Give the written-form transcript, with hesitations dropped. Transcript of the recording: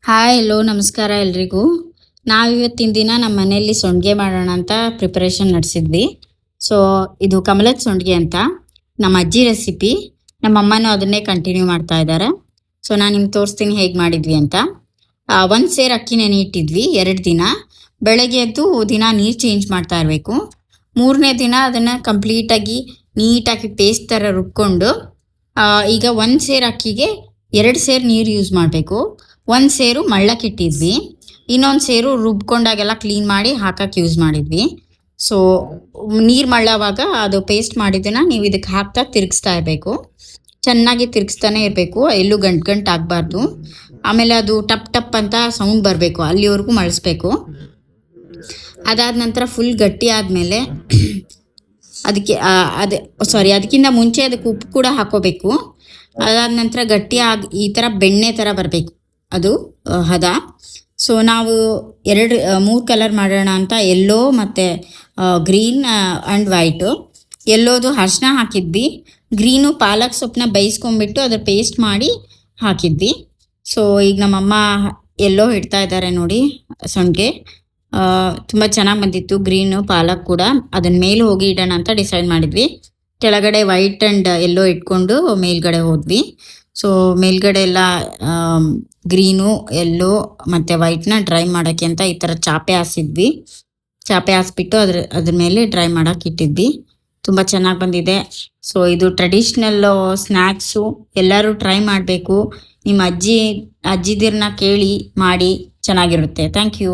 Hi hello ನಮಸ್ಕಾರ ಎಲ್ರಿಗೂ. ನಾವಿವತ್ತಿನ ದಿನ ನಮ್ಮ ಮನೆಯಲ್ಲಿ ಸಂಡಿಗೆ ಮಾಡೋಣ ಅಂತ ಪ್ರಿಪರೇಷನ್ ನಡೆಸಿದ್ವಿ. ಸೊ ಇದು ಕಮಲದ ಸಂಡಿಗೆ ಅಂತ ನಮ್ಮ ಅಜ್ಜಿ ರೆಸಿಪಿ. ನಮ್ಮ ಅಮ್ಮನೂ ಅದನ್ನೇ ಕಂಟಿನ್ಯೂ ಮಾಡ್ತಾ ಇದ್ದಾರೆ. ಸೊ ನಾನು ನಿಮ್ಗೆ ತೋರಿಸ್ತೀನಿ ಹೇಗೆ ಮಾಡಿದ್ವಿ ಅಂತ. ಒಂದು ಸೇರು ಅಕ್ಕಿ ನೆನೆ ಇಟ್ಟಿದ್ವಿ 2 ದಿನ. ಬೆಳಗ್ಗೆ ಎದ್ದು ದಿನ ನೀರು ಚೇಂಜ್ ಮಾಡ್ತಾ ಇರಬೇಕು. 3ನೇ ದಿನ ಅದನ್ನು ಕಂಪ್ಲೀಟಾಗಿ ನೀಟಾಗಿ ಪೇಸ್ಟ್ ಥರ ರುಬ್ಕೊಂಡು ಈಗ 1 ಸೇರು ಅಕ್ಕಿಗೆ 2 ಸೇರು ನೀರು ಯೂಸ್ ಮಾಡಬೇಕು. 1 ಸೇರು ಮಳ್ಳಕ್ಕೆ ಇಟ್ಟಿದ್ವಿ, ಇನ್ನೊಂದು ಸೇರು ರುಬ್ಕೊಂಡಾಗೆಲ್ಲ ಕ್ಲೀನ್ ಮಾಡಿ ಹಾಕಕ್ಕೆ ಯೂಸ್ ಮಾಡಿದ್ವಿ. ಸೊ ನೀರು ಮಳ್ಳವಾಗ ಅದು ಪೇಸ್ಟ್ ಮಾಡಿದ್ದನ್ನು ನೀವು ಇದಕ್ಕೆ ಹಾಕ್ತಾ ತಿರುಗಿಸ್ತಾ ಇರಬೇಕು. ಚೆನ್ನಾಗಿ ತಿರುಗಿಸ್ತಾನೆ ಇರಬೇಕು, ಎಲ್ಲೂ ಗಂಟು ಆಗಬಾರ್ದು. ಆಮೇಲೆ ಅದು ಟಪ್ ಟಪ್ ಅಂತ ಸೌಂಡ್ ಬರಬೇಕು, ಅಲ್ಲಿವರೆಗೂ ಮಳಿಸ್ಬೇಕು. ಅದಾದ ನಂತರ ಫುಲ್ ಗಟ್ಟಿ ಆದಮೇಲೆ ಅದಕ್ಕಿಂತ ಮುಂಚೆ ಅದಕ್ಕೆ ಉಪ್ಪು ಕೂಡ ಹಾಕೋಬೇಕು. ಅದಾದ ನಂತರ ಗಟ್ಟಿಯಾಗಿ ಈ ಥರ ಬೆಣ್ಣೆ ಥರ ಬರಬೇಕು ಅದು ಹದ. ಸೊ ನಾವು 3 ಕಲರ್ ಮಾಡೋಣ ಅಂತ ಎಲ್ಲೋ ಮತ್ತು ಗ್ರೀನ್ ಆ್ಯಂಡ್ ವೈಟು. ಎಲ್ಲೋದು ಅರಿಶಿನ ಹಾಕಿದ್ವಿ, ಗ್ರೀನು ಪಾಲಕ್ ಸೊಪ್ಪನ್ನ ಬೇಯಿಸ್ಕೊಂಡ್ಬಿಟ್ಟು ಅದ್ರ ಪೇಸ್ಟ್ ಮಾಡಿ ಹಾಕಿದ್ವಿ. ಸೊ ಈಗ ನಮ್ಮಮ್ಮ ಎಲ್ಲೋ ಇಡ್ತಾ ಇದ್ದಾರೆ ನೋಡಿ ಸಂಡಿಗೆ. ತುಂಬ ಚೆನ್ನಾಗಿ ಬಂದಿತ್ತು ಗ್ರೀನು ಪಾಲಕ್ ಕೂಡ. ಅದನ್ನ ಮೇಲೆ ಹೋಗಿ ಇಡೋಣ ಅಂತ ಡಿಸೈಡ್ ಮಾಡಿದ್ವಿ. ಕೆಳಗಡೆ ವೈಟ್ ಆ್ಯಂಡ್ ಎಲ್ಲೋ ಇಟ್ಕೊಂಡು ಮೇಲ್ಗಡೆ ಹೋದ್ವಿ. ಸೊ ಮೇಲ್ಗಡೆ ಎಲ್ಲ ಗ್ರೀನು ಎಲ್ಲೋ ಮತ್ತು ವೈಟ್ನ ಡ್ರೈ ಮಾಡೋಕ್ಕೆ ಅಂತ ಈ ಥರ ಚಾಪೆ ಹಾಸಿದ್ವಿ. ಚಾಪೆ ಹಾಸ್ಬಿಟ್ಟು ಅದ್ರ ಮೇಲೆ ಡ್ರೈ ಮಾಡೋಕೆ ಇಟ್ಟಿದ್ವಿ. ತುಂಬ ಚೆನ್ನಾಗಿ ಬಂದಿದೆ. ಸೊ ಇದು ಟ್ರೆಡಿಷ್ನಲ್ಲು ಸ್ನ್ಯಾಕ್ಸು, ಎಲ್ಲರೂ ಟ್ರೈ ಮಾಡಬೇಕು. ನಿಮ್ಮ ಅಜ್ಜಿದಿರನ್ನ ಕೇಳಿ ಮಾಡಿ, ಚೆನ್ನಾಗಿರುತ್ತೆ. Thank you.